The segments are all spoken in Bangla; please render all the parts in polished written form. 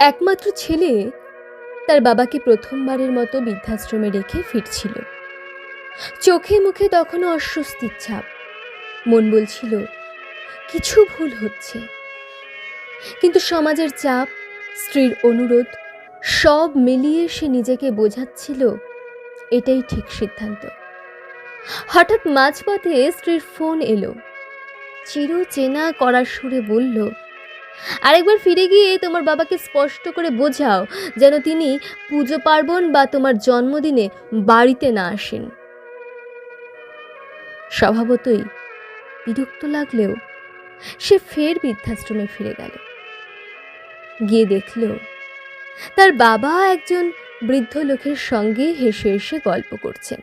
একমাত্র ছেলে তার বাবাকে প্রথমবারের মতো বৃদ্ধাশ্রমে রেখে ফিরছিল। চোখে মুখে তখনও অস্বস্তির ছাপ। মন বলছিল কিছু ভুল হচ্ছে, কিন্তু সমাজের চাপ, স্ত্রীর অনুরোধ সব মিলিয়ে সে নিজেকে বোঝাচ্ছিল এটাই ঠিক সিদ্ধান্ত। হঠাৎ মাঝপথে স্ত্রীর ফোন এলো। চিরচেনা করার সুরে বলল, আরেকবার ফিরে গিয়ে তোমার বাবাকে স্পষ্ট করে বোঝাও যেন তিনি পুজো পার্বণ বা তোমার জন্মদিনে বাড়িতে না আসেন। স্বভাবতই বিরক্ত লাগলেও সে ফের বৃদ্ধাশ্রমে ফিরে গেল। গিয়ে দেখল তার বাবা একজন বৃদ্ধ লোকের সঙ্গে হেসে হেসে গল্প করছেন।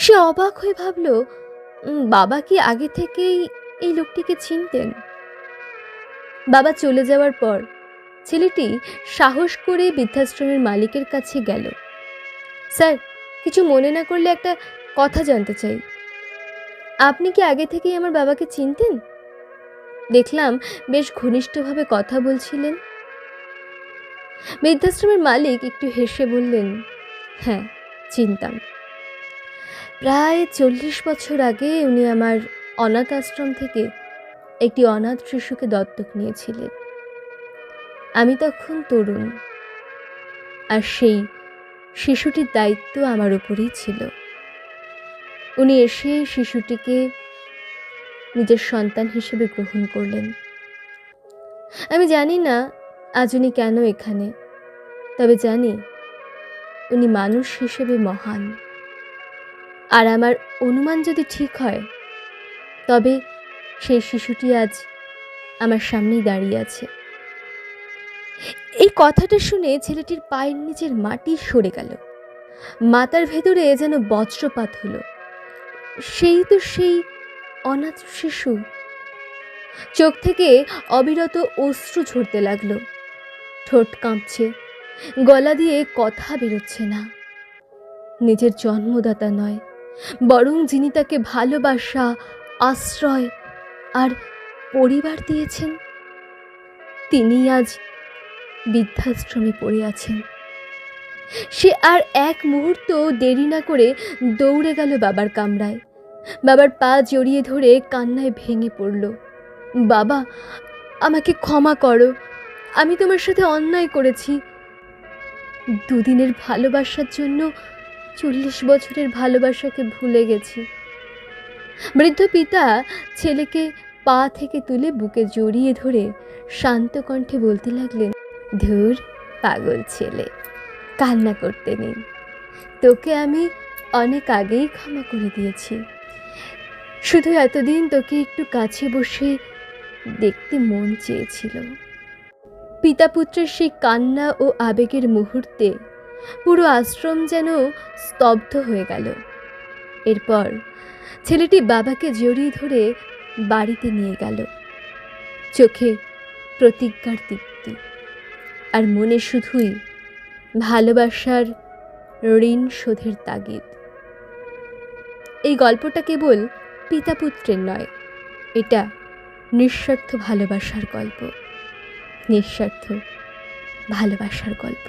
সে অবাক হয়ে ভাবল, বাবা কি আগে থেকেই এই লোকটিকে চিনতেন? বাবা চলে যাওয়ার পর ছেলেটি সাহস করে বৃদ্ধাশ্রমের মালিকের কাছে গেল। স্যার, কিছু মনে না করলে একটা কথা জানতে চাই। আপনি কি আগে থেকেই আমার বাবাকে চিনতেন? দেখলাম বেশ ঘনিষ্ঠভাবে কথা বলছিলেন। বৃদ্ধাশ্রমের মালিক একটু হেসে বললেন, হ্যাঁ, চিনতাম। প্রায় 40 বছর আগে উনি আমার অনাথ আশ্রম থেকে একটি অনাথ শিশুকে দত্তক নিয়েছিলেন। আমি তখন তরুণ, আর সেই শিশুটির দায়িত্ব আমার উপরেই ছিল। উনি এসে শিশুটিকে নিজের সন্তান হিসেবে গ্রহণ করলেন। আমি জানি না আজ উনি কেন এখানে, তবে জানি উনি মানুষ হিসেবে মহান। আর আমার অনুমান যদি ঠিক হয়, তবে সেই শিশুটি আজ আমার সামনেই দাঁড়িয়ে আছে। এই কথাটা শুনে ছেলেটির পায়ের নিচের মাটি সরে গেল। মাথার ভেতরে যেন বজ্রপাত হলো। সেই তো সেই অনাথ শিশু। চোখ থেকে অবিরত অশ্রু ঝরতে লাগলো। ঠোঁট কাঁপছে, গলা দিয়ে কথা বেরোচ্ছে না। নিজের জন্মদাতা নয়, বরং যিনি তাকে ভালোবাসা, আশ্রয় আর পরিবার দিয়েছেন, তিনি আজ বৃদ্ধাশ্রমে পড়ে আছেন। সে আর এক মুহূর্ত দেরি না করে দৌড়ে গেল বাবার কামরায়। বাবার পা জড়িয়ে ধরে কান্নায় ভেঙে পড়ল। বাবা, আমাকে ক্ষমা করো, আমি তোমার সাথে অন্যায় করেছি। দুদিনের ভালোবাসার জন্য 40 বছরের ভালোবাসাকে ভুলে গেছি। বৃদ্ধ পিতা ছেলেকে পা থেকে তুলে বুকে জড়িয়ে ধরে শান্ত কণ্ঠে বলতে লাগলেন, ধুর পাগল ছেলে, কান্না করতে নেই। তোকে আমি অনেক আগেই ক্ষমা করে দিয়েছি। শুধু এতদিন তোকে একটু কাছে বসে দেখতে মন চেয়েছিল। পিতা পুত্রের সেই কান্না ও আবেগের মুহূর্তে পুরো আশ্রম যেন স্তব্ধ হয়ে গেল। এরপর ছেলেটি বাবাকে জড়িয়ে ধরে বাড়িতে নিয়ে গেল। চোখে প্রতিজ্ঞার দীপ্তি, আর মনে শুধুই ভালোবাসার ঋণ শোধের তাগিদ। এই গল্পটা কেবল পিতা পুত্রের নয়, এটা নিঃস্বার্থ ভালোবাসার গল্প, নিঃস্বার্থ ভালোবাসার গল্প।